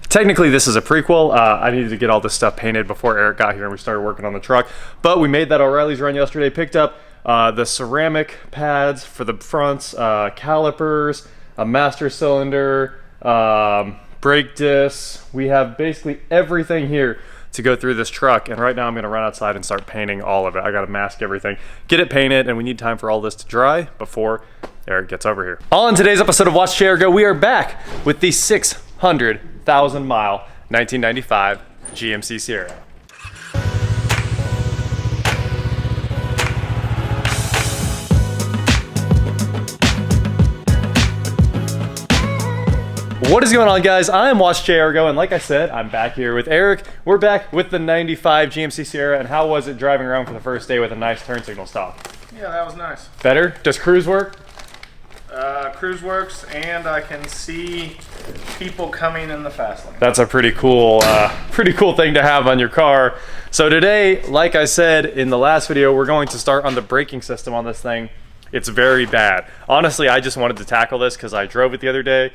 Technically, this is a prequel. I needed to get all this stuff painted before Eric got here and we started working on the truck. But we made that O'Reilly's run yesterday, picked up the ceramic pads for the fronts, calipers, a master cylinder, brake discs. We have basically everything here to go through this truck, and right now I'm gonna run outside and start painting all of it. I gotta mask everything, get it painted, and we need time for all this to dry before Eric gets over here. On today's episode of Watch Chair Go, we are back with the 600,000 mile 1995 GMC Sierra. What is going on, guys? I am Watch JR Go, and like I said, I'm back here with Eric. We're back with the 95 GMC Sierra, and how was it driving around for the first day with a nice turn signal stop? Yeah, that was nice. Better? Does cruise work? Cruise works, and I can see people coming in the fast lane. That's a pretty cool thing to have on your car. So today, like I said in the last video, we're going to start on the braking system on this thing. It's very bad. Honestly, I just wanted to tackle this because I drove it the other day.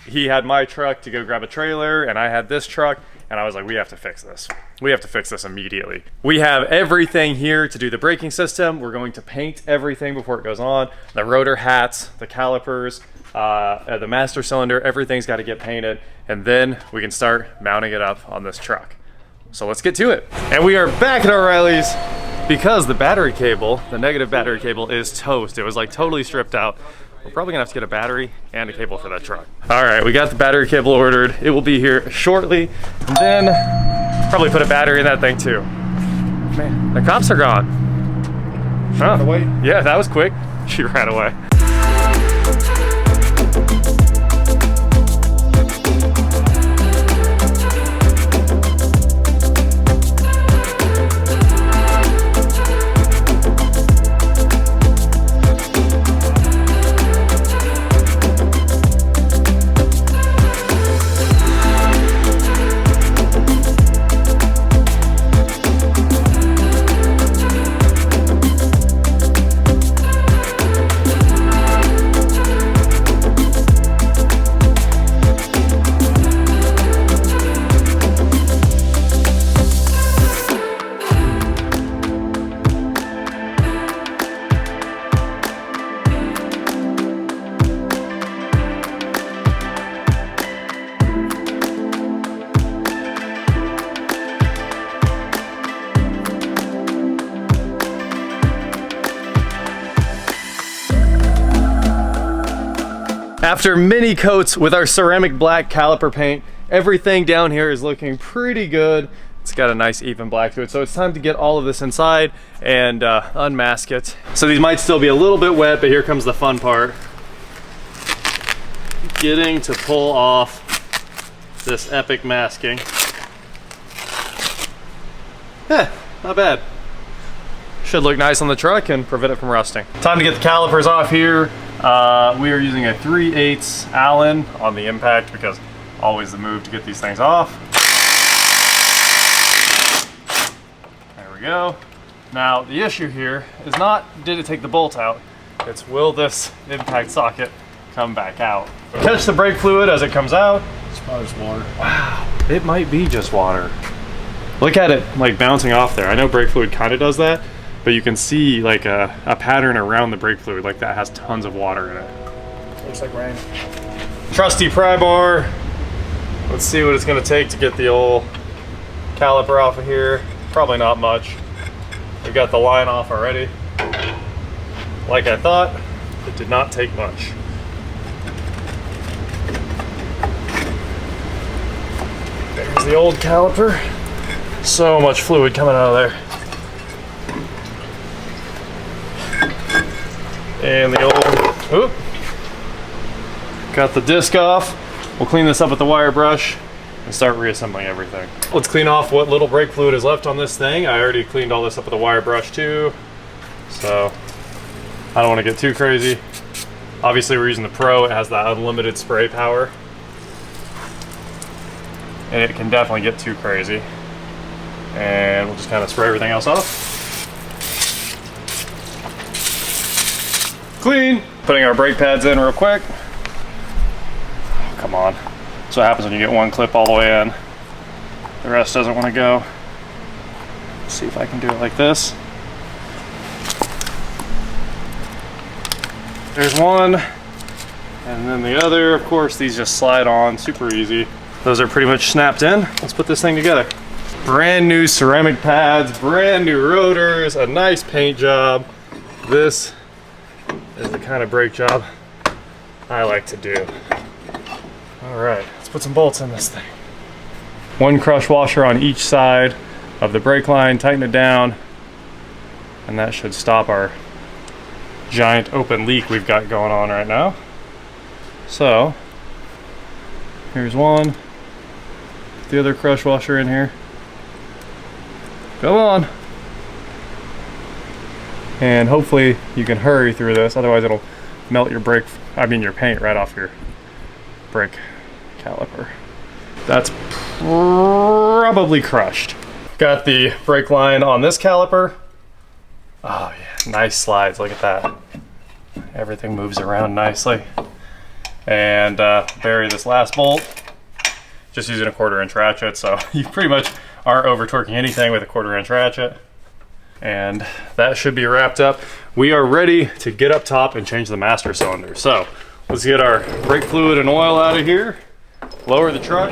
He had my truck to go grab a trailer, and I had this truck, and I was like, we have to fix this. We have to fix this immediately. We have everything here to do the braking system. We're going to paint everything before it goes on. The rotor hats, the calipers, the master cylinder, everything's got to get painted, and then we can start mounting it up on this truck. So let's get to it. And we are back at O'Reilly's because the battery cable, the negative battery cable, is toast. It was like totally stripped out. We're probably gonna have to get a battery and a cable for that truck. All right, we got the battery cable ordered. It will be here shortly. And then probably put a battery in that thing too. Man, the cops are gone. Huh? Away. Yeah, that was quick. She ran away. After many coats with our ceramic black caliper paint, everything down here is looking pretty good. It's got a nice even black to it, so it's time to get all of this inside and unmask it. So these might still be a little bit wet, but here comes the fun part. Getting to pull off this epic masking. Not bad. Should look nice on the truck and prevent it from rusting. Time to get the calipers off here. We are using a 3/8 Allen on the impact because always the move to get these things off. There we go. Now the issue here is not did it take the bolt out, it's will this impact socket come back out. Catch the brake fluid as it comes out. It's probably just water. Wow, it might be just water. Look at it like bouncing off there. I know brake fluid kind of does that, but you can see like a pattern around the brake fluid, like that has tons of water in it. Looks like rain. Trusty pry bar. Let's see what it's gonna take to get the old caliper off of here. Probably not much. We got the line off already. Like I thought, it did not take much. There's the old caliper. So much fluid coming out of there. And the old, got the disc off. We'll clean this up with the wire brush and start reassembling everything. Let's clean off what little brake fluid is left on this thing. I already cleaned all this up with a wire brush too, so I don't want to get too crazy. Obviously we're using the Pro. It has that unlimited spray power, and it can definitely get too crazy. And we'll just kind of spray everything else off. Clean. Putting our brake pads in real quick. Oh, come on. That's what happens when you get one clip all the way in. The rest doesn't want to go. Let's see if I can do it like this. There's one, and then the other. Of course, these just slide on super easy. Those are pretty much snapped in. Let's put this thing together. Brand new ceramic pads, brand new rotors, a nice paint job. This is the kind of brake job I like to do. All right, let's put some bolts in this thing. One crush washer on each side of the brake line, tighten it down, and that should stop our giant open leak we've got going on right now. So, here's one. The other crush washer in here. Come on. And hopefully you can hurry through this, otherwise it'll melt your your paint right off your brake caliper. That's probably crushed. Got the brake line on this caliper. Oh yeah, nice slides, look at that. Everything moves around nicely. And bury this last bolt. Just using a 1/4-inch ratchet, so you pretty much aren't over torquing anything with a 1/4-inch ratchet. And that should be wrapped up. We are ready to get up top and change the master cylinder. So let's get our brake fluid and oil out of here, lower the truck,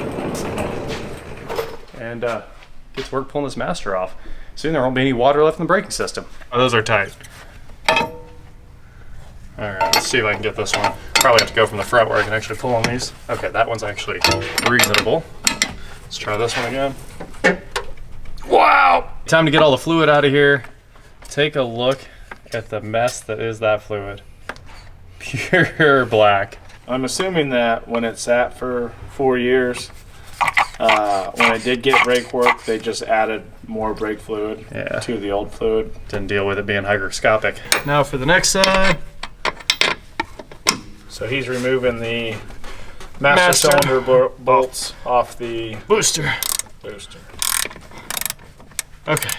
and get to work pulling this master off. Soon there won't be any water left in the braking system. Oh, those are tight. All right, let's see if I can get this one. Probably have to go from the front where I can actually pull on these. Okay, that one's actually reasonable. Let's try this one again. Wow! Time to get all the fluid out of here. Take a look at the mess that is that fluid. Pure black. I'm assuming that when it sat for 4 years, when it did get brake work, they just added more brake fluid to the old fluid. Didn't deal with it being hygroscopic. Now for the next side. So he's removing the master cylinder bolts off the booster. Okay,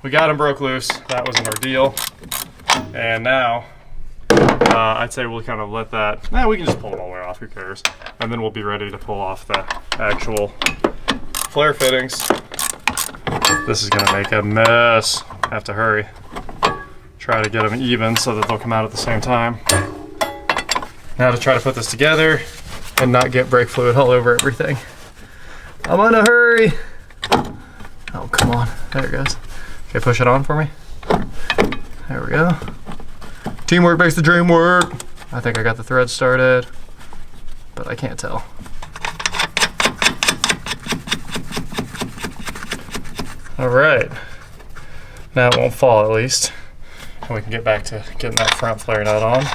we got them broke loose. That was an ordeal. And now, I'd say we'll kind of let that, we can just pull it all the way off, who cares? And then we'll be ready to pull off the actual flare fittings. This is gonna make a mess. Have to hurry. Try to get them even so that they'll come out at the same time. Now to try to put this together and not get brake fluid all over everything. I'm in a hurry. Oh, come on. There it goes. Okay, push it on for me. There we go. Teamwork makes the dream work. I think I got the thread started, but I can't tell. All right. Now it won't fall at least. And we can get back to getting that front flare nut on.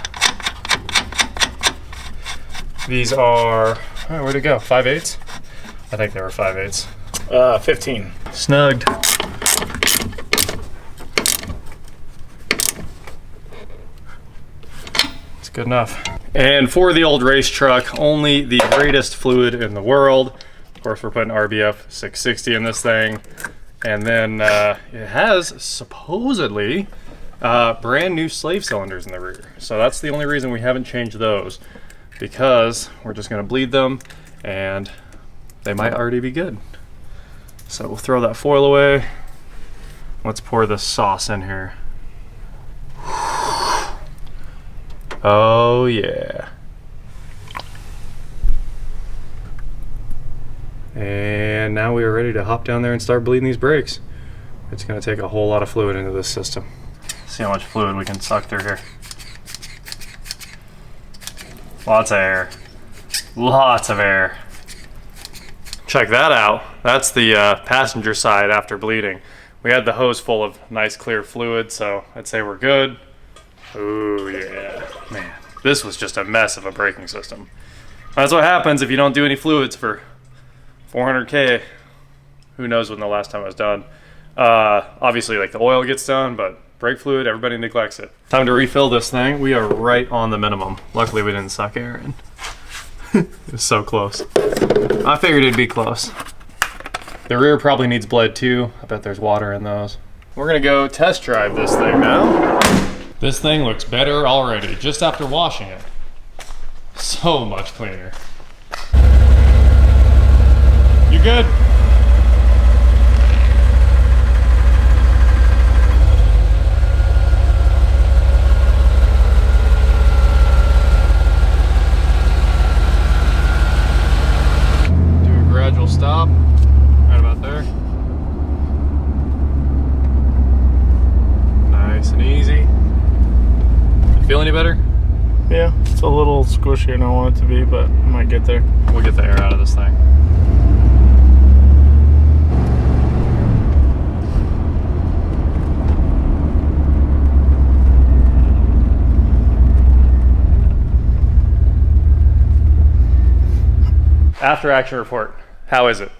These are, where'd it go? 5/8? I think they were 5/8. 15. Snugged. It's good enough. And for the old race truck, only the greatest fluid in the world. Of course, we're putting RBF 660 in this thing. And then it has supposedly brand new slave cylinders in the rear. So that's the only reason we haven't changed those, because we're just gonna bleed them and they might already be good. So we'll throw that foil away. Let's pour this sauce in here. Oh yeah. And now we are ready to hop down there and start bleeding these brakes. It's gonna take a whole lot of fluid into this system. See how much fluid we can suck through here. Lots of air. Lots of air. Check that out. That's the passenger side after bleeding. We had the hose full of nice clear fluid, so I'd say we're good. Oh yeah, man. This was just a mess of a braking system. That's what happens if you don't do any fluids for 400K. Who knows when the last time it was done. Obviously like the oil gets done, but brake fluid, everybody neglects it. Time to refill this thing. We are right on the minimum. Luckily we didn't suck air in. It was so close. I figured it'd be close. The rear probably needs bled too. I bet there's water in those. We're gonna go test drive this thing now. This thing looks better already, just after washing it. So much cleaner. good? Stop right about there. Nice and easy. Feel any better? Yeah, it's a little squishier than I want it to be, but I might get there. We'll get the air out of this thing. After action report. How is it?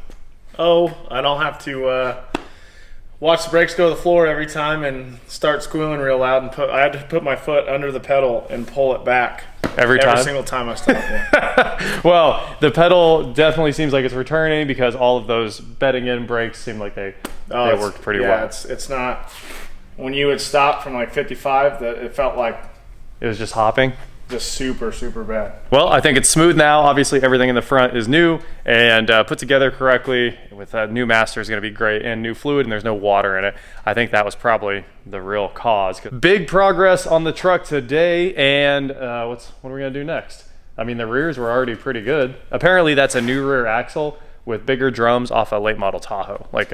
Oh, I don't have to watch the brakes go to the floor every time and start squealing real loud. And I had to put my foot under the pedal and pull it back every single time I stop. Yeah. Well, the pedal definitely seems like it's returning because all of those bedding in brakes seem like they worked pretty well. Yeah, it's not. When you would stop from like 55, that it felt like it was just hopping. Just super, super bad. Well, I think it's smooth now. Obviously, everything in the front is new and put together correctly with a new master is going to be great, and new fluid, and there's no water in it. I think that was probably the real cause. Big progress on the truck today, and what are we going to do next? I mean, the rears were already pretty good. Apparently, that's a new rear axle with bigger drums off a late model Tahoe, like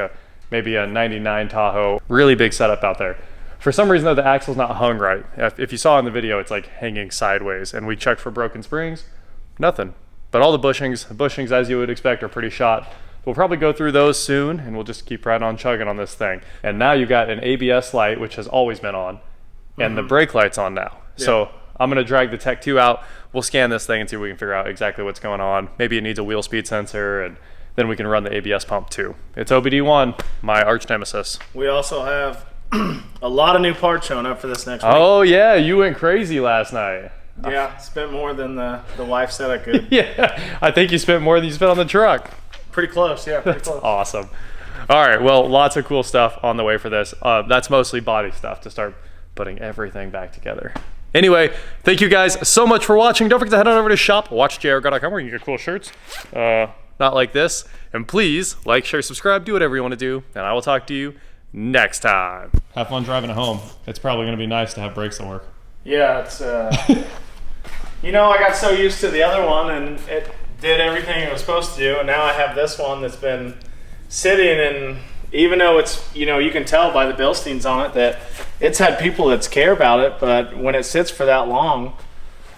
maybe a 99 Tahoe. Really big setup out there. For some reason though, the axle's not hung right. If you saw in the video, it's like hanging sideways, and we checked for broken springs, nothing. But all the bushings as you would expect are pretty shot. We'll probably go through those soon, and we'll just keep right on chugging on this thing. And now you got an ABS light, which has always been on, and the brake light's on now. Yeah. So I'm gonna drag the Tech 2 out. We'll scan this thing and see if we can figure out exactly what's going on. Maybe it needs a wheel speed sensor, and then we can run the ABS pump too. It's OBD1, my arch nemesis. We also have a lot of new parts showing up for this next week. Oh yeah, you went crazy last night. Yeah, spent more than the wife said I could. Yeah, I think you spent more than you spent on the truck. Pretty close, yeah, pretty close. Awesome. All right, well, lots of cool stuff on the way for this. That's mostly body stuff to start putting everything back together. Anyway, thank you guys so much for watching. Don't forget to head on over to shop.watchjrgo.com where you can get cool shirts. Not like this. And please like, share, subscribe, do whatever you want to do, and I will talk to you next time. Have fun driving it home. It's probably going to be nice to have brakes that work. Yeah, it's you know, I got so used to the other one and it did everything it was supposed to do, and now I have this one that's been sitting, and even though it's, you know, you can tell by the Bilsteins on it that it's had people that care about it, but when it sits for that long,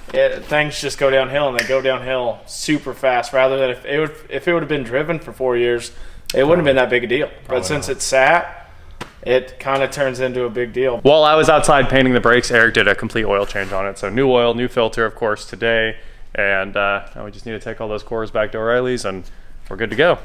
things just go downhill, and they go downhill super fast, rather than if it would have been driven for 4 years, it wouldn't have been that big a deal. But since it sat, it kind of turns into a big deal. While I was outside painting the brakes, Eric did a complete oil change on it. So new oil, new filter, of course, today. And now we just need to take all those cores back to O'Reilly's, and we're good to go.